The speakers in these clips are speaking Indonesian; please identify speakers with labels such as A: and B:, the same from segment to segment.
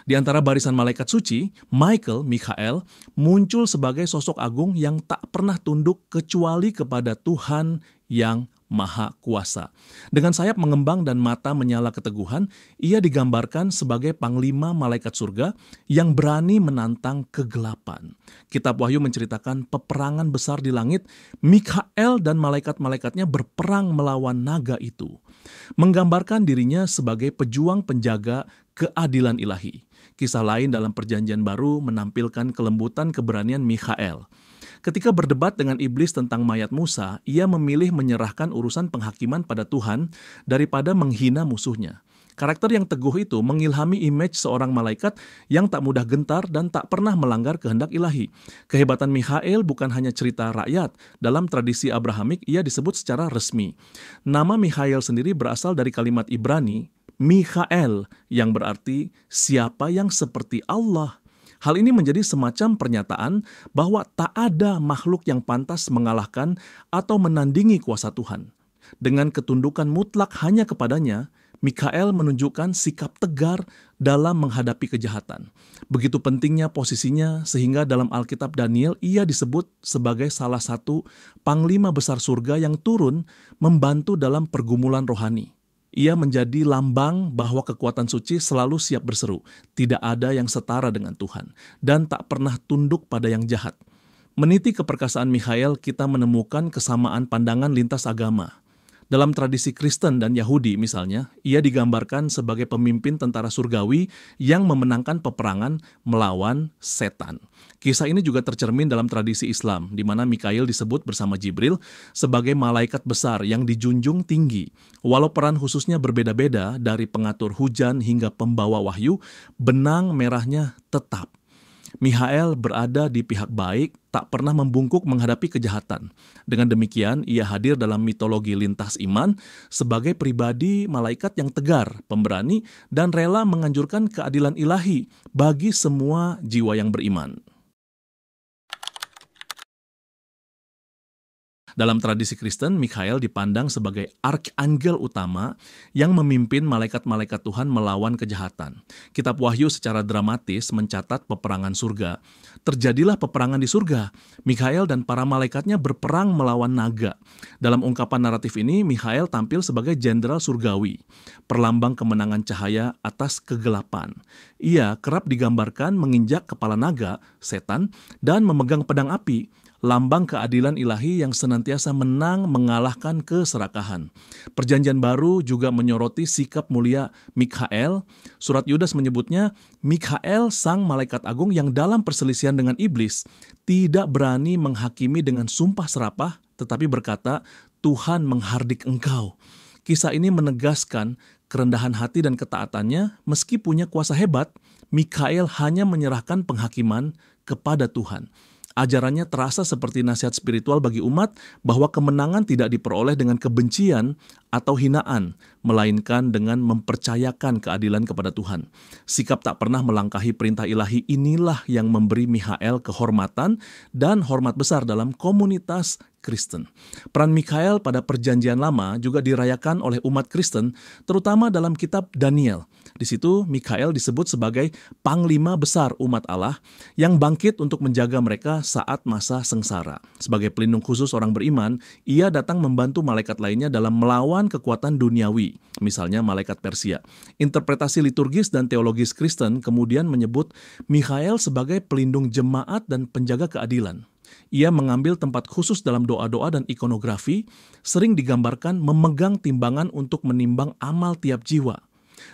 A: Di antara barisan malaikat suci, Mikael, muncul sebagai sosok agung yang tak pernah tunduk kecuali kepada Tuhan yang Maha Kuasa. Dengan sayap mengembang dan mata menyala keteguhan, ia digambarkan sebagai panglima malaikat surga yang berani menantang kegelapan. Kitab Wahyu menceritakan peperangan besar di langit. Mikael dan malaikat-malaikatnya berperang melawan naga itu, menggambarkan dirinya sebagai pejuang penjaga keadilan ilahi. Kisah lain dalam Perjanjian Baru menampilkan kelembutan keberanian Mikael. Ketika berdebat dengan iblis tentang mayat Musa, ia memilih menyerahkan urusan penghakiman pada Tuhan daripada menghina musuhnya. Karakter yang teguh itu mengilhami image seorang malaikat yang tak mudah gentar dan tak pernah melanggar kehendak ilahi. Kehebatan Mikael bukan hanya cerita rakyat. Dalam tradisi Abrahamik, ia disebut secara resmi. Nama Mikael sendiri berasal dari kalimat Ibrani, Mikael, yang berarti siapa yang seperti Allah. Hal ini menjadi semacam pernyataan bahwa tak ada makhluk yang pantas mengalahkan atau menandingi kuasa Tuhan. Dengan ketundukan mutlak hanya kepadanya, Mikael menunjukkan sikap tegar dalam menghadapi kejahatan. Begitu pentingnya posisinya sehingga dalam Alkitab Daniel ia disebut sebagai salah satu panglima besar surga yang turun membantu dalam pergumulan rohani. Ia menjadi lambang bahwa kekuatan suci selalu siap berseru, tidak ada yang setara dengan Tuhan, dan tak pernah tunduk pada yang jahat. Meniti keperkasaan Mikael, kita menemukan kesamaan pandangan lintas agama. Dalam tradisi Kristen dan Yahudi misalnya, ia digambarkan sebagai pemimpin tentara surgawi yang memenangkan peperangan melawan setan. Kisah ini juga tercermin dalam tradisi Islam, di mana Mikael disebut bersama Jibril sebagai malaikat besar yang dijunjung tinggi. Walau peran khususnya berbeda-beda dari pengatur hujan hingga pembawa wahyu, benang merahnya tetap. Mikael berada di pihak baik, tak pernah membungkuk menghadapi kejahatan. Dengan demikian, ia hadir dalam mitologi lintas iman sebagai pribadi malaikat yang tegar, pemberani, dan rela menganjurkan keadilan ilahi bagi semua jiwa yang beriman. Dalam tradisi Kristen, Mikael dipandang sebagai arkanggel utama yang memimpin malaikat-malaikat Tuhan melawan kejahatan. Kitab Wahyu secara dramatis mencatat peperangan surga. Terjadilah peperangan di surga. Mikael dan para malaikatnya berperang melawan naga. Dalam ungkapan naratif ini, Mikael tampil sebagai jenderal surgawi, perlambang kemenangan cahaya atas kegelapan. Ia kerap digambarkan menginjak kepala naga, setan, dan memegang pedang api, lambang keadilan ilahi yang senantiasa menang mengalahkan keserakahan. Perjanjian Baru juga menyoroti sikap mulia Mikael. Surat Yudas menyebutnya, Mikael sang malaikat agung yang dalam perselisihan dengan iblis tidak berani menghakimi dengan sumpah serapah, tetapi berkata, Tuhan menghardik engkau. Kisah ini menegaskan kerendahan hati dan ketaatannya. Meski punya kuasa hebat, Mikael hanya menyerahkan penghakiman kepada Tuhan. Ajarannya terasa seperti nasihat spiritual bagi umat bahwa kemenangan tidak diperoleh dengan kebencian atau hinaan, melainkan dengan mempercayakan keadilan kepada Tuhan. Sikap tak pernah melangkahi perintah ilahi inilah yang memberi Mikael kehormatan dan hormat besar dalam komunitas Kristen. Peran Mikael pada Perjanjian Lama juga dirayakan oleh umat Kristen, terutama dalam kitab Daniel. Di situ Mikael disebut sebagai panglima besar umat Allah yang bangkit untuk menjaga mereka saat masa sengsara. Sebagai pelindung khusus orang beriman, ia datang membantu malaikat lainnya dalam melawan kekuatan duniawi, misalnya malaikat Persia. Interpretasi liturgis dan teologis Kristen kemudian menyebut Mikael sebagai pelindung jemaat dan penjaga keadilan. Ia mengambil tempat khusus dalam doa-doa dan ikonografi, sering digambarkan memegang timbangan untuk menimbang amal tiap jiwa.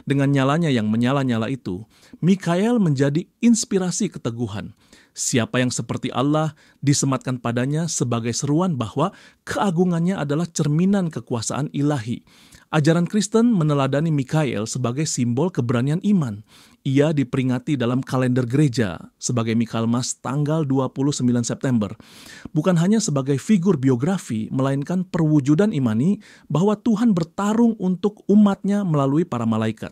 A: Dengan nyalanya yang menyala-nyala itu, Mikael menjadi inspirasi keteguhan. Siapa yang seperti Allah disematkan padanya sebagai seruan bahwa keagungannya adalah cerminan kekuasaan ilahi. Ajaran Kristen meneladani Mikael sebagai simbol keberanian iman. Ia diperingati dalam kalender gereja sebagai Michaelmas tanggal 29 September. Bukan hanya sebagai figur biografi, melainkan perwujudan imani bahwa Tuhan bertarung untuk umatnya melalui para malaikat.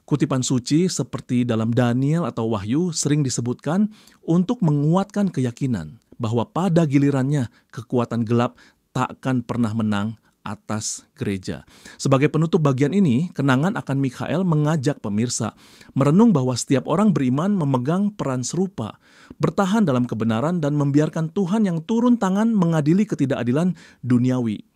A: Kutipan suci seperti dalam Daniel atau Wahyu sering disebutkan untuk menguatkan keyakinan bahwa pada gilirannya kekuatan gelap takkan pernah menang atas gereja. Sebagai penutup bagian ini, kenangan akan Mikhael mengajak pemirsa merenung bahwa setiap orang beriman memegang peran serupa, bertahan dalam kebenaran dan membiarkan Tuhan yang turun tangan mengadili ketidakadilan duniawi.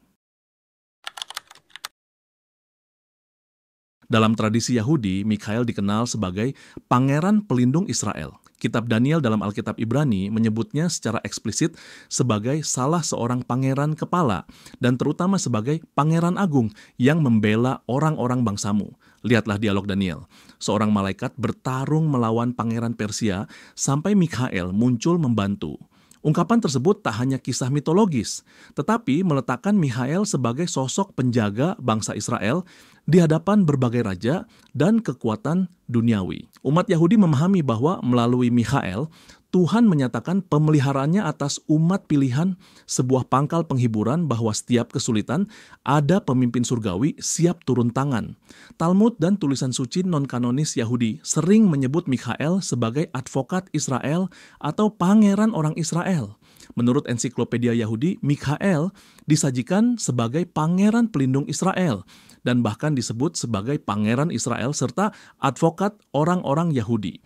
A: Dalam tradisi Yahudi, Mikhael dikenal sebagai Pangeran Pelindung Israel. Kitab Daniel dalam Alkitab Ibrani menyebutnya secara eksplisit sebagai salah seorang pangeran kepala dan terutama sebagai pangeran agung yang membela orang-orang bangsamu. Lihatlah dialog Daniel. Seorang malaikat bertarung melawan pangeran Persia sampai Mikhael muncul membantu. Ungkapan tersebut tak hanya kisah mitologis, tetapi meletakkan Mikhael sebagai sosok penjaga bangsa Israel di hadapan berbagai raja dan kekuatan duniawi. Umat Yahudi memahami bahwa melalui Mikhael, Tuhan menyatakan pemeliharaannya atas umat pilihan, sebuah pangkal penghiburan bahwa setiap kesulitan ada pemimpin surgawi siap turun tangan. Talmud dan tulisan suci non-kanonis Yahudi sering menyebut Mikhael sebagai advokat Israel atau pangeran orang Israel. Menurut ensiklopedia Yahudi, Mikhael disajikan sebagai pangeran pelindung Israel dan bahkan disebut sebagai pangeran Israel serta advokat orang-orang Yahudi.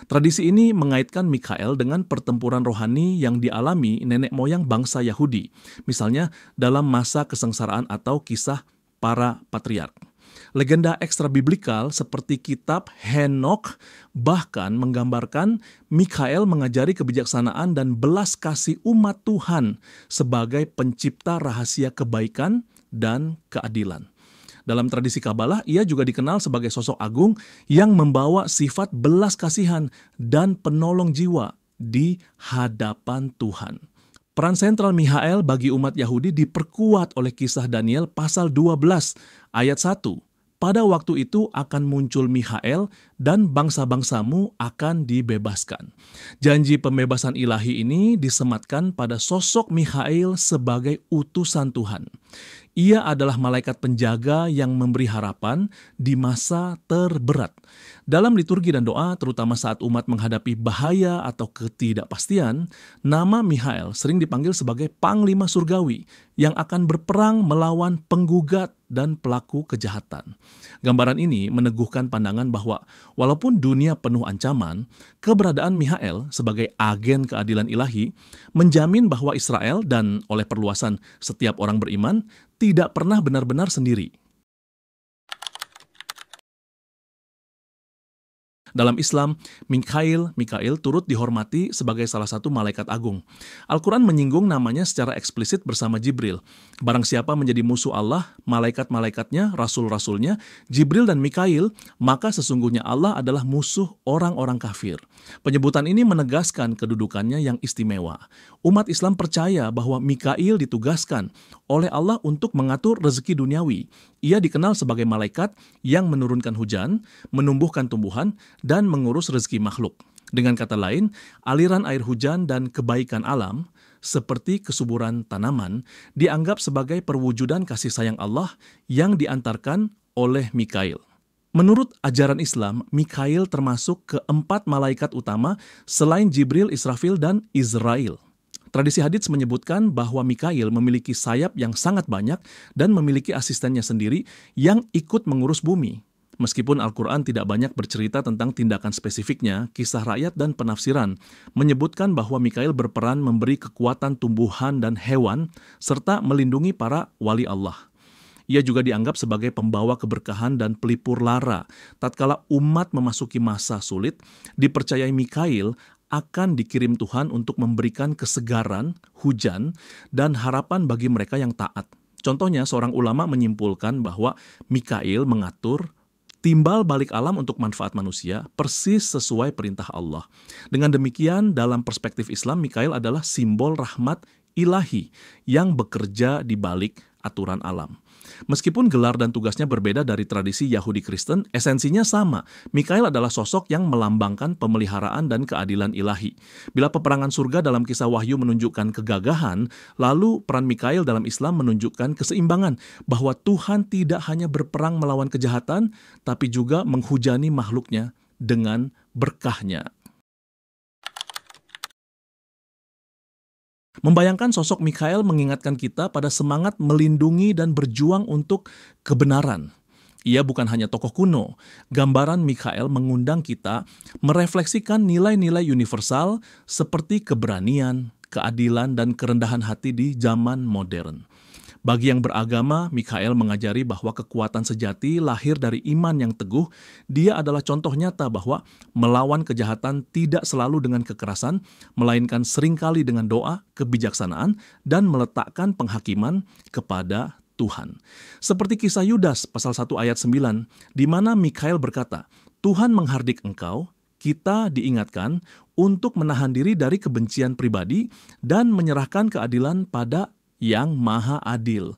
A: Tradisi ini mengaitkan Mikhael dengan pertempuran rohani yang dialami nenek moyang bangsa Yahudi, misalnya dalam masa kesengsaraan atau kisah para patriark. Legenda ekstra-biblikal seperti kitab Henokh bahkan menggambarkan Mikhael mengajari kebijaksanaan dan belas kasih umat Tuhan sebagai pencipta rahasia kebaikan dan keadilan. Dalam tradisi Kabalah, ia juga dikenal sebagai sosok agung yang membawa sifat belas kasihan dan penolong jiwa di hadapan Tuhan. Peran sentral Mikhael bagi umat Yahudi diperkuat oleh kisah Daniel pasal 12 ayat 1. Pada waktu itu akan muncul Mikhael dan bangsa-bangsamu akan dibebaskan. Janji pembebasan ilahi ini disematkan pada sosok Mikhael sebagai utusan Tuhan. Ia adalah malaikat penjaga yang memberi harapan di masa terberat. Dalam liturgi dan doa, terutama saat umat menghadapi bahaya atau ketidakpastian, nama Mikhael sering dipanggil sebagai Panglima Surgawi yang akan berperang melawan penggugat dan pelaku kejahatan. Gambaran ini meneguhkan pandangan bahwa walaupun dunia penuh ancaman, keberadaan Mikhael sebagai agen keadilan ilahi menjamin bahwa Israel dan oleh perluasan setiap orang beriman tidak pernah benar-benar sendiri. Dalam Islam, Mikhail turut dihormati sebagai salah satu malaikat agung. Al-Quran menyinggung namanya secara eksplisit bersama Jibril. Barang siapa menjadi musuh Allah, malaikat-malaikatnya, rasul-rasulnya, Jibril dan Mikhail, maka sesungguhnya Allah adalah musuh orang-orang kafir. Penyebutan ini menegaskan kedudukannya yang istimewa. Umat Islam percaya bahwa Mikhail ditugaskan oleh Allah untuk mengatur rezeki duniawi. Ia dikenal sebagai malaikat yang menurunkan hujan, menumbuhkan tumbuhan, dan mengurus rezeki makhluk. Dengan kata lain, aliran air hujan dan kebaikan alam, seperti kesuburan tanaman, dianggap sebagai perwujudan kasih sayang Allah yang diantarkan oleh Mikhail. Menurut ajaran Islam, Mikhail termasuk keempat malaikat utama selain Jibril, Israfil, dan Israel. Tradisi hadits menyebutkan bahwa Mikhail memiliki sayap yang sangat banyak dan memiliki asistennya sendiri yang ikut mengurus bumi. Meskipun Al-Quran tidak banyak bercerita tentang tindakan spesifiknya, kisah rakyat dan penafsiran menyebutkan bahwa Mikhail berperan memberi kekuatan tumbuhan dan hewan serta melindungi para wali Allah. Ia juga dianggap sebagai pembawa keberkahan dan pelipur lara. Tatkala umat memasuki masa sulit, dipercayai Mikhail akan dikirim Tuhan untuk memberikan kesegaran, hujan, dan harapan bagi mereka yang taat. Contohnya, seorang ulama menyimpulkan bahwa Mikhail mengatur timbal balik alam untuk manfaat manusia persis sesuai perintah Allah. Dengan demikian, dalam perspektif Islam, Mikhail adalah simbol rahmat ilahi yang bekerja di balik aturan alam. Meskipun gelar dan tugasnya berbeda dari tradisi Yahudi Kristen, esensinya sama. Mikhail adalah sosok yang melambangkan pemeliharaan dan keadilan ilahi. Bila peperangan surga dalam kisah Wahyu menunjukkan kegagahan, lalu peran Mikhail dalam Islam menunjukkan keseimbangan, bahwa Tuhan tidak hanya berperang melawan kejahatan, tapi juga menghujani makhluknya dengan berkahnya. Membayangkan sosok Mikhael mengingatkan kita pada semangat melindungi dan berjuang untuk kebenaran. Ia bukan hanya tokoh kuno. Gambaran Mikhael mengundang kita merefleksikan nilai-nilai universal seperti keberanian, keadilan, dan kerendahan hati di zaman modern. Bagi yang beragama, Mikhael mengajari bahwa kekuatan sejati lahir dari iman yang teguh. Dia adalah contoh nyata bahwa melawan kejahatan tidak selalu dengan kekerasan, melainkan seringkali dengan doa, kebijaksanaan, dan meletakkan penghakiman kepada Tuhan. Seperti kisah Yudas pasal 1 ayat 9, di mana Mikhael berkata, Tuhan menghardik engkau, kita diingatkan untuk menahan diri dari kebencian pribadi dan menyerahkan keadilan pada yang maha adil.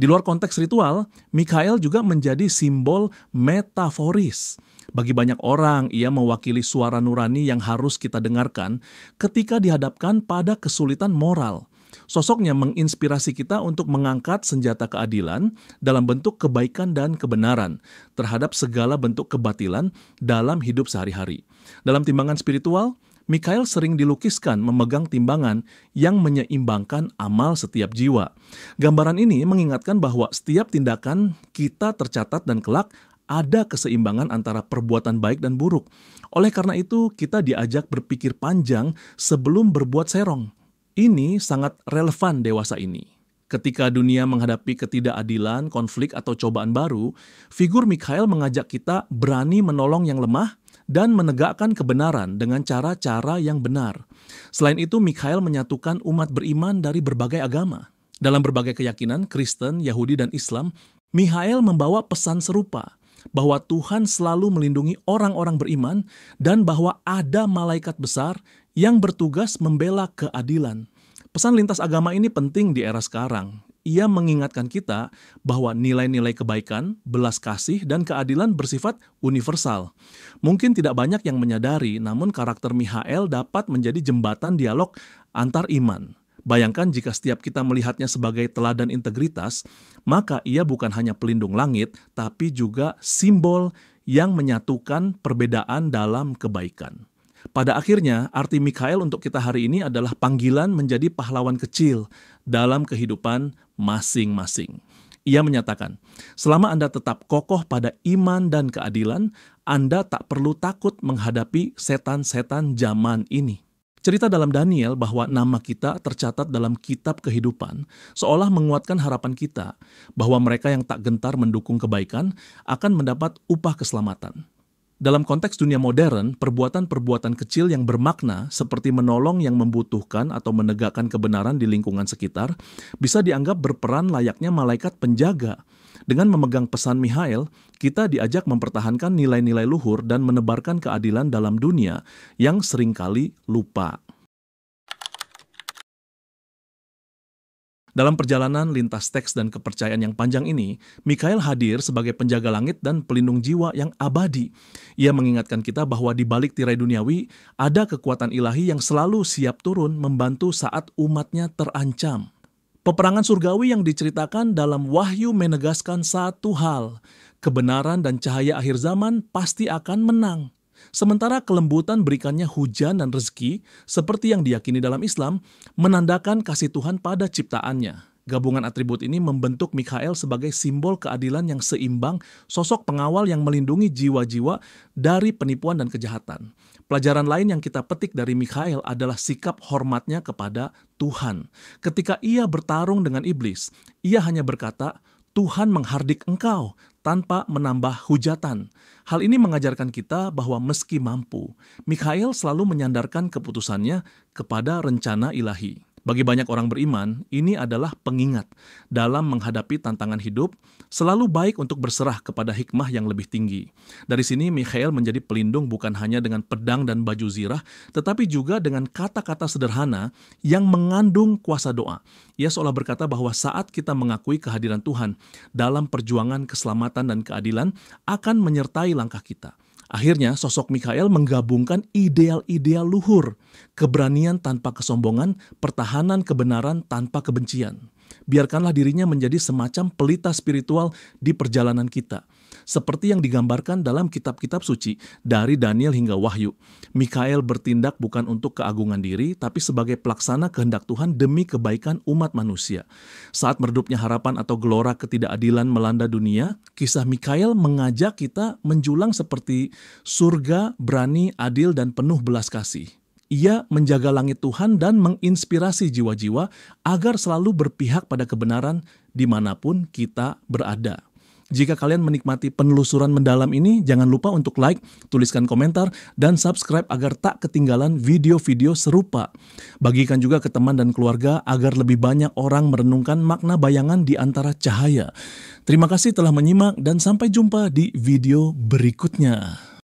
A: Di luar konteks ritual, Mikhael juga menjadi simbol metaforis. Bagi banyak orang, ia mewakili suara nurani yang harus kita dengarkan ketika dihadapkan pada kesulitan moral. Sosoknya menginspirasi kita untuk mengangkat senjata keadilan dalam bentuk kebaikan dan kebenaran terhadap segala bentuk kebatilan dalam hidup sehari-hari. Dalam timbangan spiritual, Mikhael sering dilukiskan memegang timbangan yang menyeimbangkan amal setiap jiwa. Gambaran ini mengingatkan bahwa setiap tindakan kita tercatat dan kelak ada keseimbangan antara perbuatan baik dan buruk. Oleh karena itu, kita diajak berpikir panjang sebelum berbuat serong. Ini sangat relevan dewasa ini. Ketika dunia menghadapi ketidakadilan, konflik, atau cobaan baru, figur Mikhael mengajak kita berani menolong yang lemah dan menegakkan kebenaran dengan cara-cara yang benar. Selain itu, Mikhael menyatukan umat beriman dari berbagai agama. Dalam berbagai keyakinan, Kristen, Yahudi, dan Islam, Mikhael membawa pesan serupa, bahwa Tuhan selalu melindungi orang-orang beriman dan bahwa ada malaikat besar yang bertugas membela keadilan. Pesan lintas agama ini penting di era sekarang. Ia mengingatkan kita bahwa nilai-nilai kebaikan, belas kasih, dan keadilan bersifat universal. Mungkin tidak banyak yang menyadari, namun karakter Mikhael dapat menjadi jembatan dialog antar iman. Bayangkan jika setiap kita melihatnya sebagai teladan integritas, maka ia bukan hanya pelindung langit, tapi juga simbol yang menyatukan perbedaan dalam kebaikan. Pada akhirnya, arti Mikhael untuk kita hari ini adalah panggilan menjadi pahlawan kecil dalam kehidupan masing-masing. Ia menyatakan, selama Anda tetap kokoh pada iman dan keadilan, Anda tak perlu takut menghadapi setan-setan zaman ini. Cerita dalam Daniel bahwa nama kita tercatat dalam kitab kehidupan seolah menguatkan harapan kita bahwa mereka yang tak gentar mendukung kebaikan akan mendapat upah keselamatan. Dalam konteks dunia modern, perbuatan-perbuatan kecil yang bermakna seperti menolong yang membutuhkan atau menegakkan kebenaran di lingkungan sekitar bisa dianggap berperan layaknya malaikat penjaga. Dengan memegang pesan Mikhael, kita diajak mempertahankan nilai-nilai luhur dan menebarkan keadilan dalam dunia yang seringkali lupa. Dalam perjalanan lintas teks dan kepercayaan yang panjang ini, Mikhael hadir sebagai penjaga langit dan pelindung jiwa yang abadi. Ia mengingatkan kita bahwa di balik tirai duniawi, ada kekuatan ilahi yang selalu siap turun membantu saat umatnya terancam. Peperangan surgawi yang diceritakan dalam Wahyu menegaskan satu hal, kebenaran dan cahaya akhir zaman pasti akan menang. Sementara kelembutan berikannya hujan dan rezeki, seperti yang diyakini dalam Islam, menandakan kasih Tuhan pada ciptaannya. Gabungan atribut ini membentuk Mikhael sebagai simbol keadilan yang seimbang, sosok pengawal yang melindungi jiwa-jiwa dari penipuan dan kejahatan. Pelajaran lain yang kita petik dari Mikhael adalah sikap hormatnya kepada Tuhan. Ketika ia bertarung dengan iblis, ia hanya berkata, Tuhan menghardik engkau, tanpa menambah hujatan. Hal ini mengajarkan kita bahwa meski mampu, Mikhael selalu menyandarkan keputusannya kepada rencana ilahi. Bagi banyak orang beriman, ini adalah pengingat dalam menghadapi tantangan hidup, selalu baik untuk berserah kepada hikmah yang lebih tinggi. Dari sini, Mikhael menjadi pelindung bukan hanya dengan pedang dan baju zirah, tetapi juga dengan kata-kata sederhana yang mengandung kuasa doa. Ia seolah berkata bahwa saat kita mengakui kehadiran Tuhan dalam perjuangan keselamatan dan keadilan akan menyertai langkah kita. Akhirnya, sosok Mikhael menggabungkan ideal-ideal luhur, keberanian tanpa kesombongan, pertahanan kebenaran tanpa kebencian. Biarkanlah dirinya menjadi semacam pelita spiritual di perjalanan kita. seperti yang digambarkan dalam kitab-kitab suci dari Daniel hingga Wahyu. Mikael bertindak bukan untuk keagungan diri, tapi sebagai pelaksana kehendak Tuhan demi kebaikan umat manusia. Saat meredupnya harapan atau gelora ketidakadilan melanda dunia, kisah Mikael mengajak kita menjulang seperti surga, berani, adil, dan penuh belas kasih. Ia menjaga langit Tuhan dan menginspirasi jiwa-jiwa agar selalu berpihak pada kebenaran dimanapun kita berada. Jika kalian menikmati penelusuran mendalam ini, jangan lupa untuk like, tuliskan komentar, dan subscribe agar tak ketinggalan video-video serupa. Bagikan juga ke teman dan keluarga agar lebih banyak orang merenungkan makna bayangan di antara cahaya. Terima kasih telah menyimak dan sampai jumpa di video berikutnya.